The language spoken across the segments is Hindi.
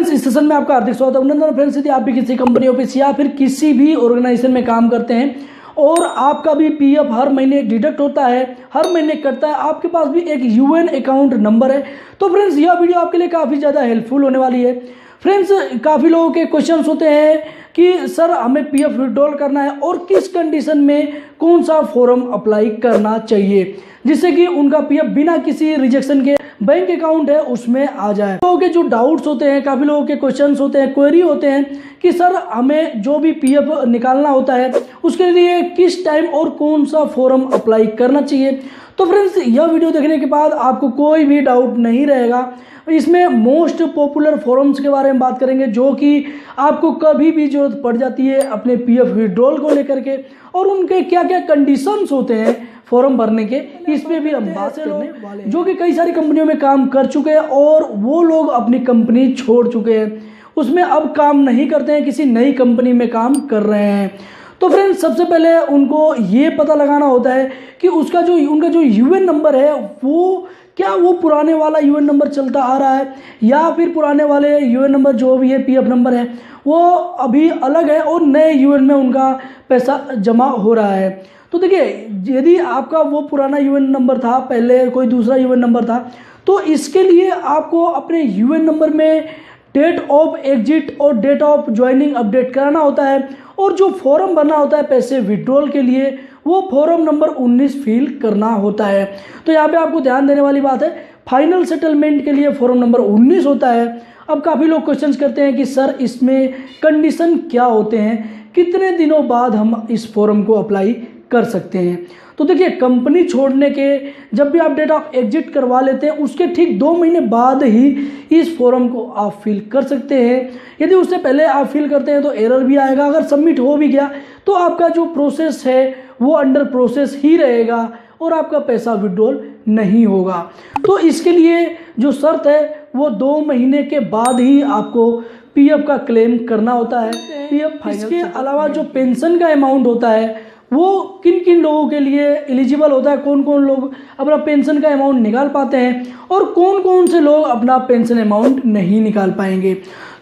इस सेशन में आपका हार्दिक स्वागत है। अभिनंदन फ्रेंड्स, यदि आप भी किसी कंपनी ऑफिस या फिर किसी भी ऑर्गेनाइजेशन में काम करते हैं और आपका भी पीएफ हर महीने डिडक्ट होता है, हर महीने कटता है, आपके पास भी एक यूएन अकाउंट नंबर है, तो फ्रेंड्स यह वीडियो आपके लिए काफ़ी ज़्यादा हेल्पफुल होने वाली है। फ्रेंड्स, काफ़ी लोगों के क्वेश्चंस होते हैं कि सर हमें पीएफ विड्रॉल करना है और किस कंडीशन में कौन सा फॉर्म अप्लाई करना चाहिए जिससे कि उनका पीएफ बिना किसी रिजेक्शन के बैंक अकाउंट है उसमें आ जाए। लोगों के जो डाउट्स होते हैं, काफ़ी लोगों के क्वेश्चंस होते हैं, क्वेरी होते हैं कि सर हमें जो भी पीएफ निकालना होता है उसके लिए किस टाइम और कौन सा फॉर्म अप्लाई करना चाहिए। तो फ्रेंड्स, यह वीडियो देखने के बाद आपको कोई भी डाउट नहीं रहेगा। इसमें मोस्ट पॉपुलर फॉर्म्स के बारे में बात करेंगे जो कि आपको कभी भी जरूरत पड़ जाती है अपने पीएफ विड्रॉल को लेकर के, और उनके क्या क्या कंडीशंस होते हैं फॉर्म भरने के, इस पे भी हम बात करने वाले हैं। जो कि कई सारी कंपनियों में काम कर चुके हैं और वो लोग अपनी कंपनी छोड़ चुके हैं, उसमें अब काम नहीं करते हैं, किसी नई कंपनी में काम कर रहे हैं। तो फ्रेंड्स, सबसे पहले उनको ये पता लगाना होता है कि उनका जो यूएन नंबर है वो क्या वो पुराने वाला यूएन नंबर चलता आ रहा है या फिर पुराने वाले यूएन नंबर जो भी है पीएफ नंबर है वो अभी अलग है और नए यूएन में उनका पैसा जमा हो रहा है। तो देखिए, यदि आपका वो पुराना यूएन नंबर था, पहले कोई दूसरा यूएन नंबर था, तो इसके लिए आपको अपने यूएन नंबर में डेट ऑफ एग्जिट और डेट ऑफ ज्वाइनिंग अपडेट कराना होता है, और जो फॉर्म भरना होता है पैसे विड्रॉल के लिए वो फॉर्म नंबर 19 फिल करना होता है। तो यहाँ पे आपको ध्यान देने वाली बात है, फाइनल सेटलमेंट के लिए फॉर्म नंबर 19 होता है। अब काफ़ी लोग क्वेश्चंस करते हैं कि सर इसमें कंडीशन क्या होते हैं, कितने दिनों बाद हम इस फॉर्म को अप्लाई कर सकते हैं। तो देखिए, कंपनी छोड़ने के जब भी आप डेट ऑफ एग्जिट करवा लेते हैं उसके ठीक 2 महीने बाद ही इस फॉर्म को आप फिल कर सकते हैं। यदि उससे पहले आप फिल करते हैं तो एरर भी आएगा, अगर सबमिट हो भी गया तो आपका जो प्रोसेस है वो अंडर प्रोसेस ही रहेगा और आपका पैसा विड्रॉल नहीं होगा। तो इसके लिए जो शर्त है वो 2 महीने के बाद ही आपको पीएफ का क्लेम करना होता है। पीएफ इसके अलावा जो पेंशन का अमाउंट होता है वो किन किन लोगों के लिए एलिजिबल होता है, कौन कौन लोग अपना पेंशन का अमाउंट निकाल पाते हैं और कौन कौन से लोग अपना पेंशन अमाउंट नहीं निकाल पाएंगे।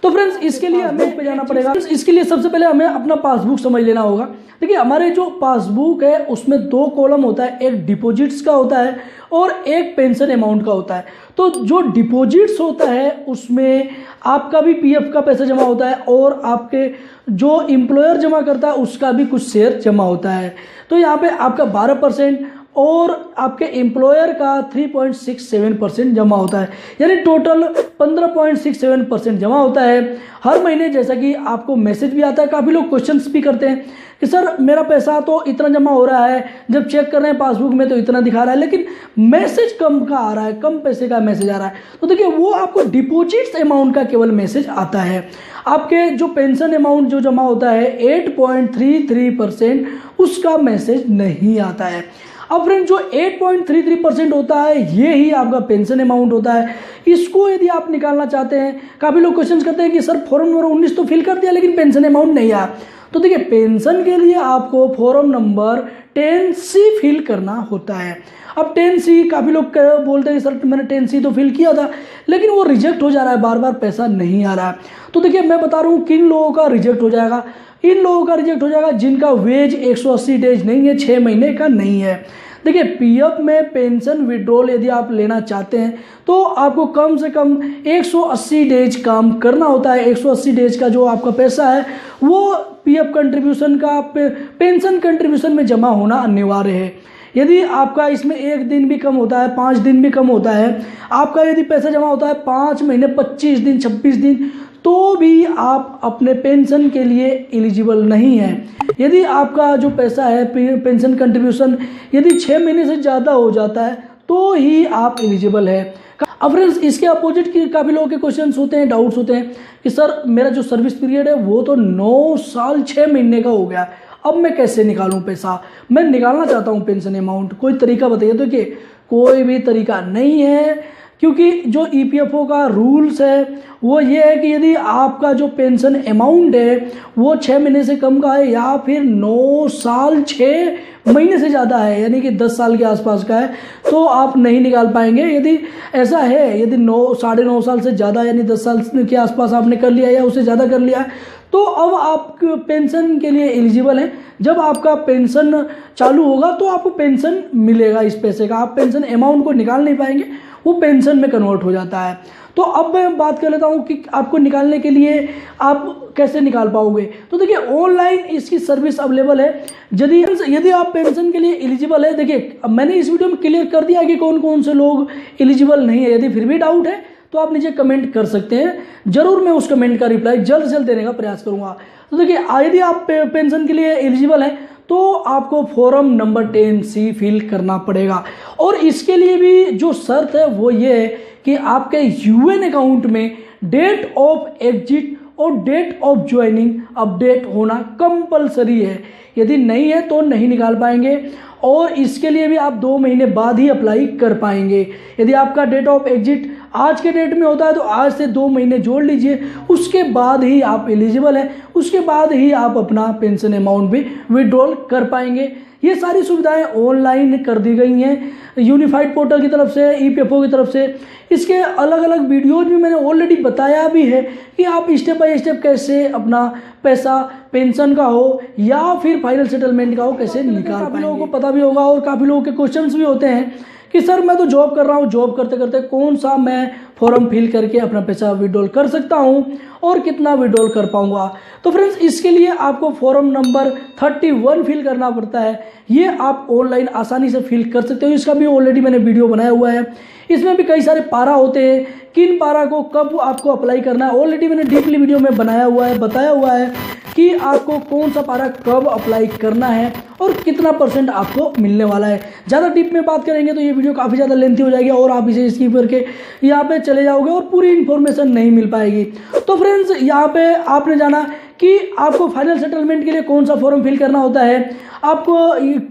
तो फ्रेंड्स, इसके लिए हमें पे जाना पड़ेगा। इसके लिए सबसे पहले हमें अपना पासबुक समझ लेना होगा। देखिए, हमारे जो पासबुक है उसमें 2 कॉलम होता है, एक डिपॉजिट्स का होता है और एक पेंशन अमाउंट का होता है। तो जो डिपॉजिट्स होता है उसमें आपका भी पीएफ का पैसा जमा होता है और आपके जो एम्प्लॉयर जमा करता है उसका भी कुछ शेयर जमा होता है। तो यहाँ पे आपका 12% और आपके एम्प्लॉयर का 3.67% जमा होता है, यानी टोटल 15.67% जमा होता है हर महीने। जैसा कि आपको मैसेज भी आता है, काफ़ी लोग क्वेश्चंस भी करते हैं कि सर मेरा पैसा तो इतना जमा हो रहा है, जब चेक कर रहे हैं पासबुक में तो इतना दिखा रहा है, लेकिन मैसेज कम का आ रहा है, कम पैसे का मैसेज आ रहा है। तो देखिए, वो आपको डिपॉजिट्स अमाउंट का केवल मैसेज आता है। आपके जो पेंशन अमाउंट जो जमा होता है 8.33%, उसका मैसेज नहीं आता है। अब फ्रेंड, जो 8.33% होता है ये ही आपका पेंशन अमाउंट होता है। इसको यदि आप निकालना चाहते हैं, काफ़ी लोग क्वेश्चन करते हैं कि सर फॉर्म नंबर 19 तो फिल कर दिया लेकिन पेंशन अमाउंट नहीं आया। तो देखिए, पेंशन के लिए आपको फॉर्म नंबर 10C फिल करना होता है। अब 10C काफ़ी लोग बोलते हैं सर मैंने 10C तो फिल किया था लेकिन वो रिजेक्ट हो जा रहा है, बार बार पैसा नहीं आ रहा है। तो देखिए, मैं बता रहा हूँ किन लोगों का रिजेक्ट हो जाएगा। इन लोगों का रिजेक्ट हो जाएगा जिनका वेज 180 डेज नहीं है, 6 महीने का नहीं है। देखिए, पीएफ में पेंशन विड्रॉल यदि आप लेना चाहते हैं तो आपको कम से कम 180 डेज काम करना होता है। 180 डेज का जो आपका पैसा है वो पीएफ कंट्रीब्यूशन का पेंशन कंट्रीब्यूशन में जमा होना अनिवार्य है। यदि आपका इसमें 1 दिन भी कम होता है, 5 दिन भी कम होता है, आपका यदि पैसा जमा होता है 5 महीने 25 दिन 26 दिन, तो भी आप अपने पेंशन के लिए एलिजिबल नहीं हैं। यदि आपका जो पैसा है पेंशन कंट्रीब्यूशन यदि 6 महीने से ज़्यादा हो जाता है तो ही आप एलिजिबल है। अब फ्रेंड्स, इसके अपोजिट की काफ़ी लोगों के क्वेश्चंस होते हैं, डाउट्स होते हैं कि सर मेरा जो सर्विस पीरियड है वो तो 9 साल 6 महीने का हो गया, अब मैं कैसे निकालूं पैसा, मैं निकालना चाहता हूं पेंशन अमाउंट, कोई तरीका बताइए। तो कि कोई भी तरीका नहीं है क्योंकि जो ईपीएफओ का रूल्स है वो ये है कि यदि आपका जो पेंशन अमाउंट है वो 6 महीने से कम का है या फिर 9 साल 6 महीने से ज़्यादा है, यानी कि 10 साल के आसपास का है, तो आप नहीं निकाल पाएंगे। यदि ऐसा है, यदि 9 साल से ज़्यादा यानी 10 साल के आसपास आपने कर लिया या उससे ज़्यादा कर लिया तो अब आप पेंशन के लिए एलिजिबल हैं। जब आपका पेंशन चालू होगा तो आपको पेंशन मिलेगा इस पैसे का, आप पेंशन अमाउंट को निकाल नहीं पाएंगे, वो पेंशन में कन्वर्ट हो जाता है। तो अब मैं बात कर लेता हूँ कि आपको निकालने के लिए आप कैसे निकाल पाओगे। तो देखिए ऑनलाइन इसकी सर्विस अवेलेबल है। यदि आप पेंशन के लिए एलिजिबल है, देखिए मैंने इस वीडियो में क्लियर कर दिया कि कौन कौन से लोग एलिजिबल नहीं है। यदि फिर भी डाउट है तो आप नीचे कमेंट कर सकते हैं, जरूर मैं उस कमेंट का रिप्लाई जल्द से जल्द देने का प्रयास करूंगा। तो देखिए यदि आप पेंशन के लिए एलिजिबल हैं तो आपको फॉर्म नंबर 10C फिल करना पड़ेगा, और इसके लिए भी जो शर्त है वो ये है कि आपके यूएन अकाउंट में डेट ऑफ एग्जिट और डेट ऑफ ज्वाइनिंग अपडेट होना कंपलसरी है। यदि नहीं है तो नहीं निकाल पाएंगे, और इसके लिए भी आप 2 महीने बाद ही अप्लाई कर पाएंगे। यदि आपका डेट ऑफ एग्जिट आज के डेट में होता है तो आज से 2 महीने जोड़ लीजिए, उसके बाद ही आप एलिजिबल हैं, उसके बाद ही आप अपना पेंशन अमाउंट भी विड्रॉल कर पाएंगे। ये सारी सुविधाएं ऑनलाइन कर दी गई हैं यूनिफाइड पोर्टल की तरफ से, ईपीएफओ की तरफ से। इसके अलग अलग वीडियोज भी मैंने ऑलरेडी बताया भी है कि आप स्टेप बाय स्टेप कैसे अपना पैसा पेंशन का हो या फिर फाइनल सेटलमेंट का हो कैसे निकाल पाएंगे। काफ़ी लोगों को पता भी होगा और काफ़ी लोगों के क्वेश्चंस भी होते हैं कि सर मैं तो जॉब कर रहा हूँ, जॉब करते करते कौन सा मैं फॉर्म फिल करके अपना पैसा विड्रॉल कर सकता हूँ और कितना विड्रॉल कर पाऊंगा। तो फ्रेंड्स इसके लिए आपको फॉर्म नंबर 31 फिल करना पड़ता है। ये आप ऑनलाइन आसानी से फिल कर सकते हो, इसका भी ऑलरेडी मैंने वीडियो बनाया हुआ है। इसमें भी कई सारे पारा होते हैं, किन पारा को कब आपको अप्लाई करना है ऑलरेडी मैंने डीपली वीडियो में बनाया हुआ है, बताया हुआ है कि आपको कौन सा पारा कब अप्लाई करना है और कितना % आपको मिलने वाला है। ज़्यादा डीप में बात करेंगे तो ये वीडियो काफ़ी ज़्यादा लेंथी हो जाएगी और आप इसे स्किप करके यहाँ पे चले जाओगे और पूरी इन्फॉर्मेशन नहीं मिल पाएगी। तो फ्रेंड्स यहाँ पे आपने जाना कि आपको फाइनल सेटलमेंट के लिए कौन सा फॉर्म फिल करना होता है, आपको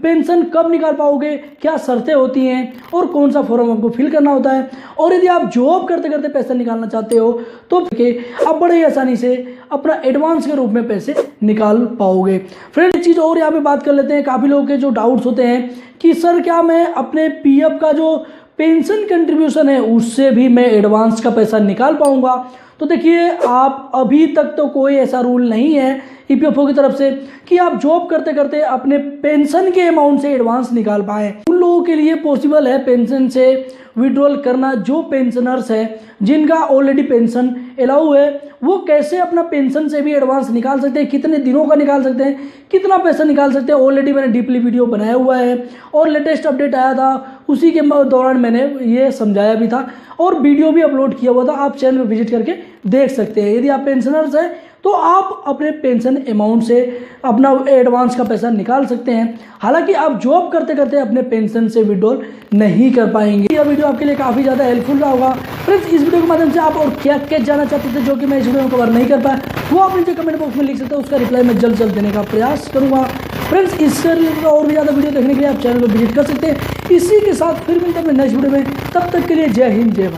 पेंशन कब निकाल पाओगे, क्या शर्तें होती हैं और कौन सा फॉर्म आपको फिल करना होता है, और यदि आप जॉब करते करते पैसा निकालना चाहते हो तो आप बड़े ही आसानी से अपना एडवांस के रूप में पैसे निकाल पाओगे। फ्रेंड एक चीज़ और यहाँ पे बात कर लेते हैं, काफ़ी लोगों के जो डाउट्स होते हैं कि सर क्या मैं अपने पीएफ का जो पेंशन कंट्रीब्यूशन है उससे भी मैं एडवांस का पैसा निकाल पाऊंगा। तो देखिए आप अभी तक तो कोई ऐसा रूल नहीं है ईपीएफओ की तरफ से कि आप जॉब करते करते अपने पेंशन के अमाउंट से एडवांस निकाल पाए। उन लोगों के लिए पॉसिबल है पेंशन से विड्रॉल करना जो पेंशनर्स हैं जिनका ऑलरेडी पेंशन अलाउ है, वो कैसे अपना पेंशन से भी एडवांस निकाल सकते हैं, कितने दिनों का निकाल सकते हैं, कितना पैसा निकाल सकते हैं। ऑलरेडी मैंने डीपली वीडियो बनाया हुआ है और लेटेस्ट अपडेट आया था उसी के दौरान मैंने ये समझाया भी था और वीडियो भी अपलोड किया हुआ था, आप चैनल में विजिट करके देख सकते हैं। यदि आप पेंशनर्स हैं तो आप अपने पेंशन अमाउंट से अपना एडवांस का पैसा निकाल सकते हैं, हालांकि आप जॉब करते करते अपने पेंशन से विड्रॉल नहीं कर पाएंगे। यह वीडियो आपके लिए काफ़ी ज़्यादा हेल्पफुल रहा होगा। फ्रेंड्स इस वीडियो के माध्यम से आप और क्या क्या जानना चाहते थे जो कि मैं इस वीडियो में कवर नहीं कर पाया, वो आप नीचे कमेंट बॉक्स में लिख सकते हैं, उसका रिप्लाई मैं जल्द जल्द देने का प्रयास करूँगा। फ्रेंड्स इससे रिलेटेड और भी ज़्यादा वीडियो देखने के लिए आप चैनल पर विजिट कर सकते हैं। इसी के साथ फिर मिलते हैं नेक्स्ट वीडियो में, तब तक के लिए जय हिंद जय भारत।